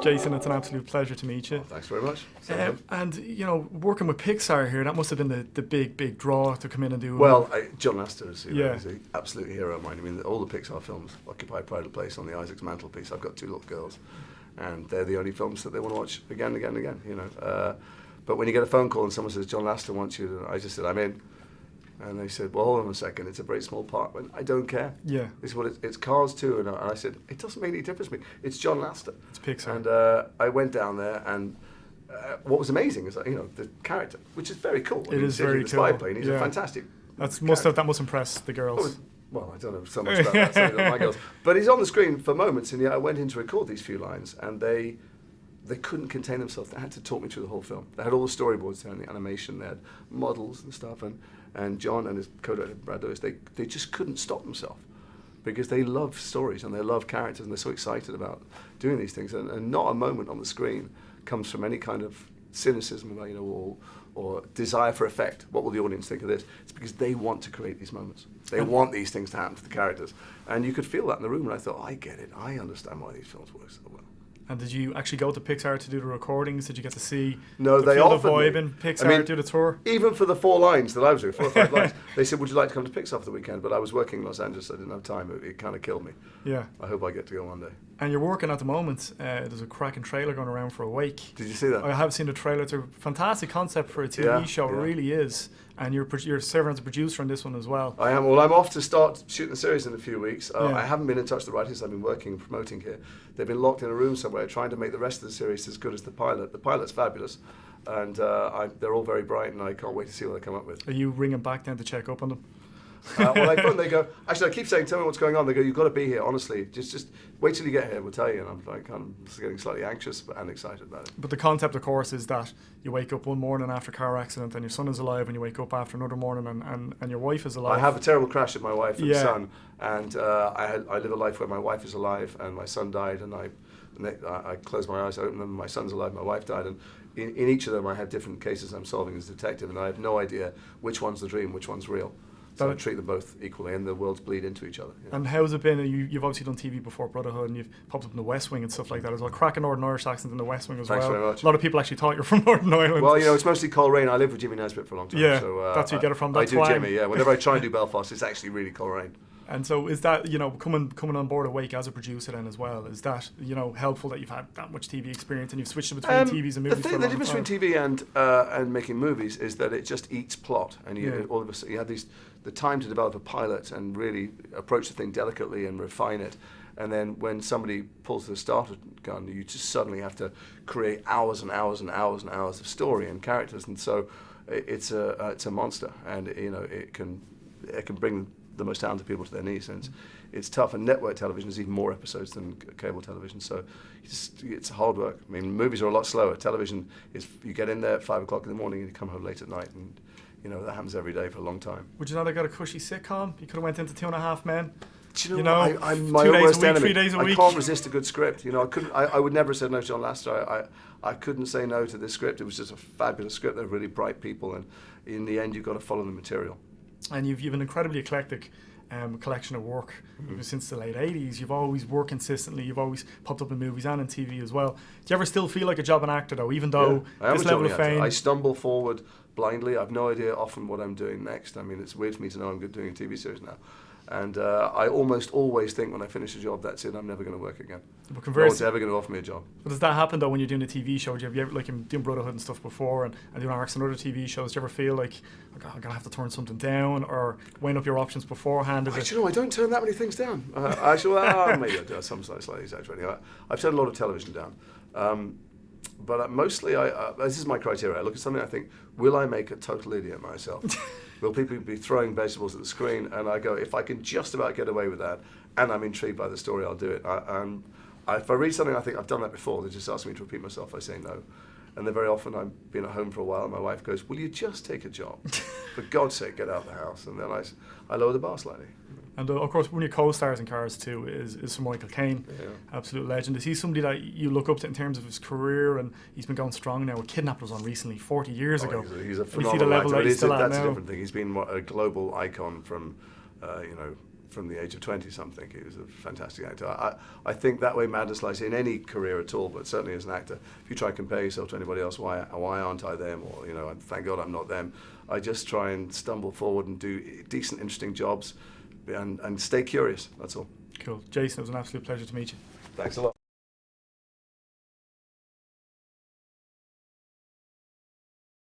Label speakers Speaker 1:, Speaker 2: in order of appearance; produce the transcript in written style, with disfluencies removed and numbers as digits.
Speaker 1: Jason, it's an absolute pleasure to meet you.
Speaker 2: Oh, thanks very much.
Speaker 1: And, working with Pixar here, that must have been the big draw to come in and do...
Speaker 2: Well, John Lasseter is an absolute hero of mine. I mean, all the Pixar films occupy pride of place on the Issacs mantelpiece. I've got two little girls, and they're the only films that they want to watch again and again and again, But when you get a phone call and someone says, John Lasseter wants you, I just said, I'm in. And they said, well, hold on a second, it's a very small part. And I don't care.
Speaker 1: Yeah.
Speaker 2: It's Cars 2. And I said, it doesn't make any difference to me. It's John Lasseter.
Speaker 1: It's Pixar.
Speaker 2: And I went down there, and what was amazing is that, the character, which is very cool.
Speaker 1: It is very cool.
Speaker 2: Spy plane, he's a fantastic
Speaker 1: that must impress the girls.
Speaker 2: Well, I don't know so much about that, so my girls. But he's on the screen for moments, and I went in to record these few lines, and they couldn't contain themselves. They had to talk me through the whole film. They had all the storyboards there and the animation. They had models and stuff. And John and his co-director, Brad Lewis, they just couldn't stop themselves because they love stories and they love characters and they're so excited about doing these things. And not a moment on the screen comes from any kind of cynicism about, or desire for effect. What will the audience think of this? It's because they want to create these moments. They want these things to happen to the characters. And you could feel that in the room, and I thought, I get it. I understand why these films work so well.
Speaker 1: And did you actually go to Pixar to do the recordings? Did you get to see
Speaker 2: they
Speaker 1: the vibe in Pixar, do the tour?
Speaker 2: Even for the 4 lines that I was doing, 4 or 5 lines, they said, would you like to come to Pixar for the weekend? But I was working in Los Angeles, so I didn't have time. It kind of killed me.
Speaker 1: Yeah.
Speaker 2: I hope I get to go one day.
Speaker 1: And you're working at the moment. There's a cracking trailer going around for Awake.
Speaker 2: Did you see that?
Speaker 1: I have seen the trailer. It's a fantastic concept for a TV show. It really is. And you're serving as a producer on this one as well.
Speaker 2: I am. Well, I'm off to start shooting the series in a few weeks. I haven't been in touch with the writers. I've been working and promoting here. They've been locked in a room somewhere trying to make the rest of the series as good as the pilot. The pilot's fabulous. And they're all very bright, and I can't wait to see what they come up with.
Speaker 1: Are you ringing back then to check up on them?
Speaker 2: Well, I phone, they go, actually, I keep saying, tell me what's going on. They go, you've got to be here, honestly. Just wait till you get here, we'll tell you. And I'm like, kind of getting slightly anxious and excited about it.
Speaker 1: But the concept, of course, is that you wake up one morning after a car accident and your son is alive, and you wake up after another morning and your wife is alive.
Speaker 2: I have a terrible crash with my wife and son, and I live a life where my wife is alive and my son died, and I close my eyes, I open them, my son's alive, my wife died, and in each of them I have different cases I'm solving as a detective, and I have no idea which one's the dream, which one's real. So I treat them both equally, and the worlds bleed into each other. Yeah.
Speaker 1: And how's it been? You've obviously done TV before, Brotherhood, and you've popped up in The West Wing and stuff like that as well. Cracking Northern Irish accent in The West Wing as
Speaker 2: Thanks
Speaker 1: well.
Speaker 2: Very much.
Speaker 1: A lot of people actually thought you're from Northern Ireland.
Speaker 2: Well, it's mostly Coleraine. I lived with Jimmy Nesbitt for a long time.
Speaker 1: Yeah,
Speaker 2: so,
Speaker 1: that's where you get it from. That's
Speaker 2: I do Jimmy, yeah. Whenever I try and do Belfast, it's actually really Coleraine.
Speaker 1: And so is that, coming on board Awake as a producer then as well, is that, helpful that you've had that much TV experience and you've switched between TVs and movies?
Speaker 2: The difference between TV and making movies is that it just eats plot, and all of a sudden you have the time to develop a pilot and really approach the thing delicately and refine it. And then when somebody pulls the starter gun, you just suddenly have to create hours and hours and hours and hours of story and characters, and so it's a monster, and it can bring the most talented people to their knees, and it's tough. And network television is even more episodes than cable television, so it's hard work. I mean, movies are a lot slower. Television is, you get in there at 5 o'clock in the morning and you come home late at night, and that happens every day for a long time.
Speaker 1: Would you not have got a cushy sitcom? You could have went into 2.5 Men.
Speaker 2: Do you know, I'm my
Speaker 1: 2 days
Speaker 2: worst
Speaker 1: a week,
Speaker 2: enemy.
Speaker 1: 3 days a week.
Speaker 2: I can't resist a good script. I would never have said no to John Lasseter. I couldn't say no to this script. It was just a fabulous script. They're really bright people, and in the end, you've got to follow the material.
Speaker 1: And you've an incredibly eclectic collection of work since the late 80s. You've always worked consistently. You've always popped up in movies and in TV as well. Do you ever still feel like a jobbing actor though, even though this level of fame?
Speaker 2: I stumble forward blindly. I've no idea often what I'm doing next. I mean, it's weird for me to know I'm doing a TV series now. And I almost always think when I finish a job, that's it, I'm never going to work again.
Speaker 1: But
Speaker 2: no one's ever going to offer me a job.
Speaker 1: But does that happen though when you're doing a TV show? Do you ever, like, you're doing Brotherhood and stuff before and doing arcs and other TV shows, do you ever feel like, I'm going to have to turn something down, or weighing up your options beforehand?
Speaker 2: I don't turn that many things down. Maybe I do, some slightly exaggerating. I've turned a lot of television down. But mostly, this is my criteria. I look at something, I think, will I make a total idiot myself? Will people be throwing vegetables at the screen? And I go, if I can just about get away with that, and I'm intrigued by the story, I'll do it. If I read something, I think I've done that before, they just ask me to repeat myself, I say no. And then very often I've been at home for a while and my wife goes, will you just take a job? For God's sake, get out of the house. And then I lower the bar slightly.
Speaker 1: And of course, one of your co-stars in Cars 2 is Sir Michael Caine, absolute legend. Is he somebody that you look up to in terms of his career? And he's been going strong now. Kidnapped was on recently, 40 years ago.
Speaker 2: He's a phenomenal actor. That's a different thing. He's been a global icon from, from the age of 20-something. He was a fantastic actor. I think that way madness lies in any career at all, but certainly as an actor. If you try to compare yourself to anybody else, why aren't I them? Or, thank God I'm not them. I just try and stumble forward and do decent, interesting jobs and stay curious, that's all.
Speaker 1: Cool. Jason, it was an absolute pleasure to meet you.
Speaker 2: Thanks a lot.